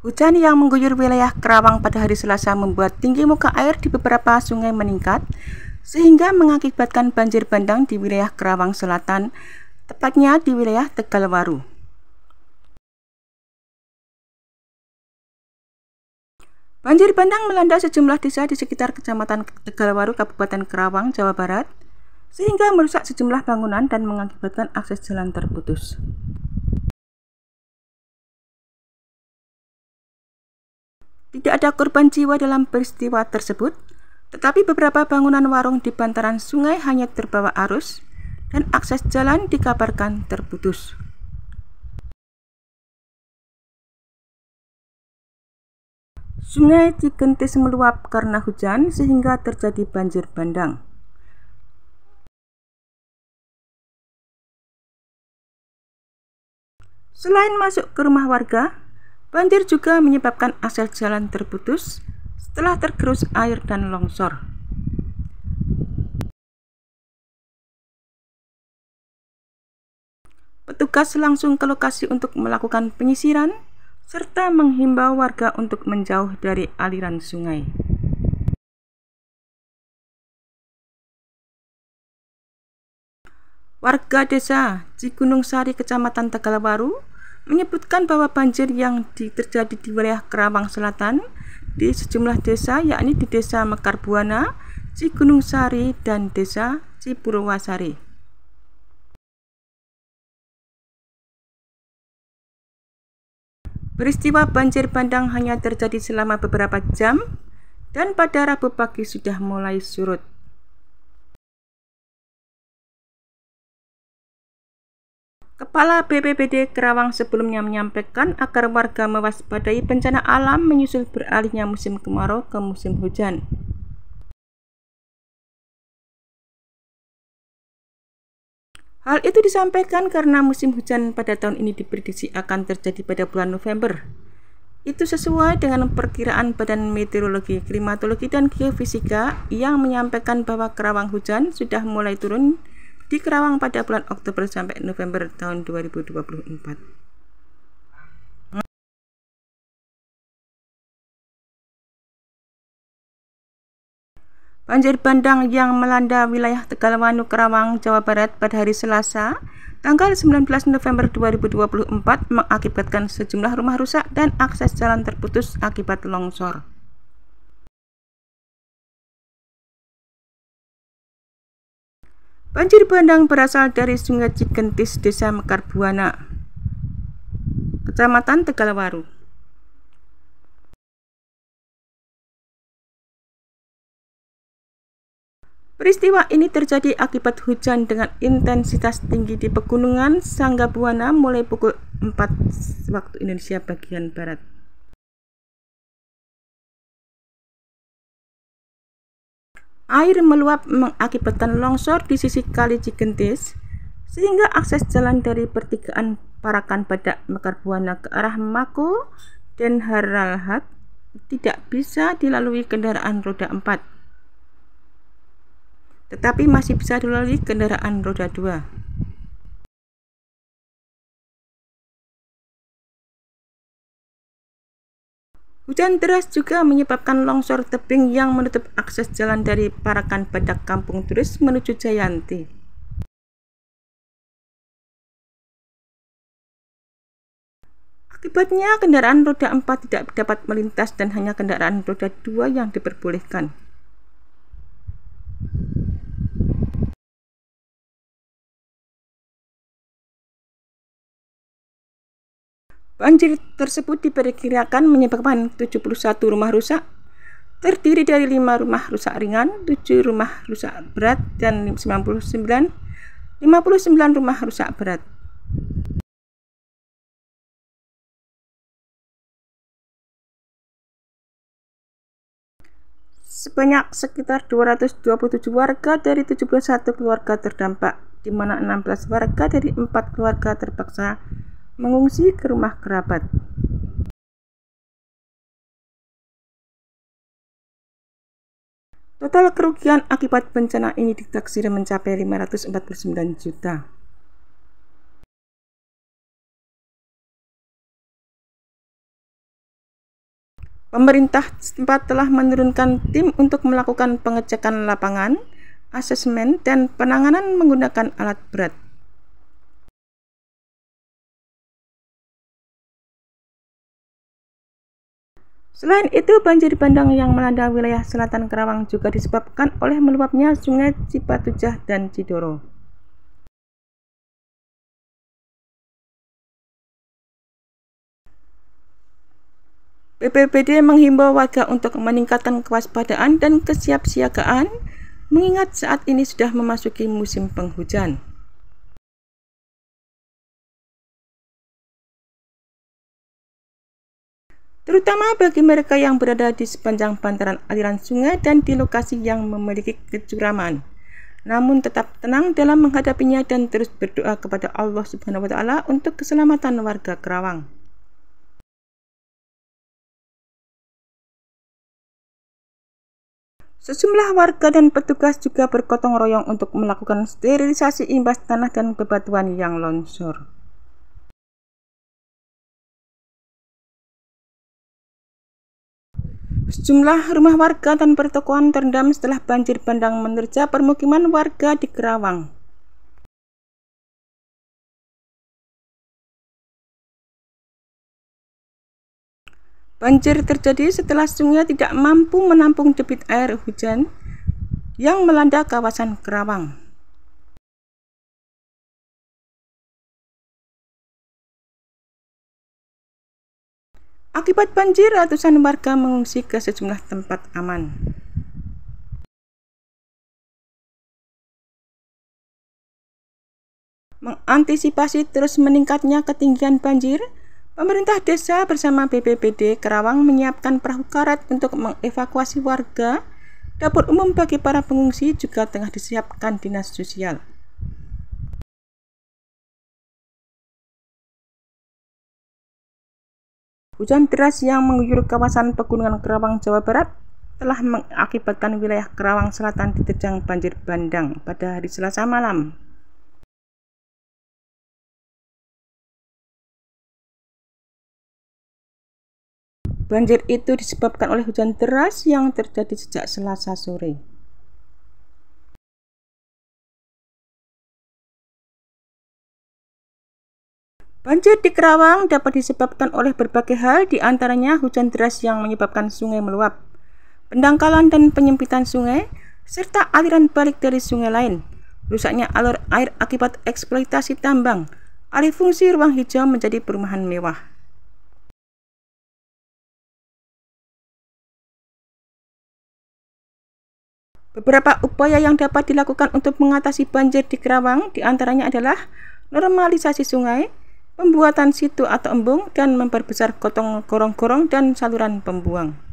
Hujan yang mengguyur wilayah Kerawang pada hari Selasa membuat tinggi muka air di beberapa sungai meningkat, sehingga mengakibatkan banjir bandang di wilayah Kerawang Selatan, tepatnya di wilayah Tegalwaru. Banjir bandang melanda sejumlah desa di sekitar Kecamatan Tegalwaru, Kabupaten Kerawang, Jawa Barat, sehingga merusak sejumlah bangunan dan mengakibatkan akses jalan terputus. Tidak ada korban jiwa dalam peristiwa tersebut, tetapi beberapa bangunan warung di bantaran sungai hanya terbawa arus dan akses jalan dikabarkan terputus. Sungai Cigentis meluap karena hujan sehingga terjadi banjir bandang. Selain masuk ke rumah warga, banjir juga menyebabkan akses jalan terputus setelah tergerus air dan longsor. Petugas langsung ke lokasi untuk melakukan penyisiran serta menghimbau warga untuk menjauh dari aliran sungai. Warga desa Cigunung Sari, Kecamatan Tegalwaru, menyebutkan bahwa banjir yang terjadi di wilayah Kerawang Selatan di sejumlah desa, yakni di Desa Mekar Buana, Cigunung Sari, dan Desa Cipurwasari. Peristiwa banjir bandang hanya terjadi selama beberapa jam dan pada Rabu pagi sudah mulai surut. Kepala BPBD Kerawang sebelumnya menyampaikan agar warga mewaspadai bencana alam menyusul beralihnya musim kemarau ke musim hujan. Hal itu disampaikan karena musim hujan pada tahun ini diprediksi akan terjadi pada bulan November. Itu sesuai dengan perkiraan Badan Meteorologi, Klimatologi, dan Geofisika yang menyampaikan bahwa Kerawang hujan sudah mulai turun di Kerawang pada bulan Oktober sampai November tahun 2024. Banjir bandang yang melanda wilayah Tegalwaru, Kerawang, Jawa Barat pada hari Selasa, tanggal 19 November 2024 mengakibatkan sejumlah rumah rusak dan akses jalan terputus akibat longsor. Banjir bandang berasal dari Sungai Cigentis, Desa Mekar Buana, Kecamatan Tegalwaru. Peristiwa ini terjadi akibat hujan dengan intensitas tinggi di pegunungan Sangga Buana mulai pukul 4 waktu Indonesia bagian Barat. Air meluap mengakibatkan longsor di sisi Kali Cigentis, sehingga akses jalan dari pertigaan Parakan Badak Mekar Buana ke arah Mako dan Haralhat tidak bisa dilalui kendaraan roda 4. Tetapi masih bisa dilalui kendaraan roda 2. Hujan deras juga menyebabkan longsor tebing yang menutup akses jalan dari Parakan Badak Kampung Turis menuju Jayanti. Akibatnya kendaraan roda 4 tidak dapat melintas dan hanya kendaraan roda 2 yang diperbolehkan. Banjir tersebut diperkirakan menyebabkan 71 rumah rusak, terdiri dari 5 rumah rusak ringan, 7 rumah rusak berat, dan 59 rumah rusak berat. Sebanyak sekitar 227 warga dari 71 keluarga terdampak, di mana 16 warga dari 4 keluarga terpaksa mengungsi ke rumah kerabat. Total kerugian akibat bencana ini ditaksir mencapai 549 juta. Pemerintah setempat telah menurunkan tim untuk melakukan pengecekan lapangan, asesmen, dan penanganan menggunakan alat berat. Selain itu, banjir bandang yang melanda wilayah selatan Karawang juga disebabkan oleh meluapnya Sungai Cipatujah dan Cidoro. BPBD menghimbau warga untuk meningkatkan kewaspadaan dan kesiapsiagaan, mengingat saat ini sudah memasuki musim penghujan. Terutama bagi mereka yang berada di sepanjang bantaran aliran sungai dan di lokasi yang memiliki kecuraman. Namun tetap tenang dalam menghadapinya dan terus berdoa kepada Allah Subhanahu wa Ta'ala untuk keselamatan warga Karawang. Sejumlah warga dan petugas juga bergotong royong untuk melakukan sterilisasi imbas tanah dan bebatuan yang longsor. Sejumlah rumah warga dan pertokoan terendam setelah banjir bandang menerjang permukiman warga di Karawang. Banjir terjadi setelah sungai tidak mampu menampung debit air hujan yang melanda kawasan Karawang. Akibat banjir, ratusan warga mengungsi ke sejumlah tempat aman. Mengantisipasi terus meningkatnya ketinggian banjir, pemerintah desa bersama BPBD Karawang menyiapkan perahu karet untuk mengevakuasi warga. Dapur umum bagi para pengungsi juga tengah disiapkan dinas sosial. Hujan deras yang mengguyur kawasan pegunungan Karawang, Jawa Barat telah mengakibatkan wilayah Karawang Selatan diterjang banjir bandang pada hari Selasa malam. Banjir itu disebabkan oleh hujan deras yang terjadi sejak Selasa sore. Banjir di Karawang dapat disebabkan oleh berbagai hal, di antaranya hujan deras yang menyebabkan sungai meluap, pendangkalan dan penyempitan sungai, serta aliran balik dari sungai lain, rusaknya alur air akibat eksploitasi tambang, alih fungsi ruang hijau menjadi perumahan mewah. Beberapa upaya yang dapat dilakukan untuk mengatasi banjir di Karawang diantaranya adalah normalisasi sungai, pembuatan situ atau embung, dan memperbesar gorong-gorong dan saluran pembuang.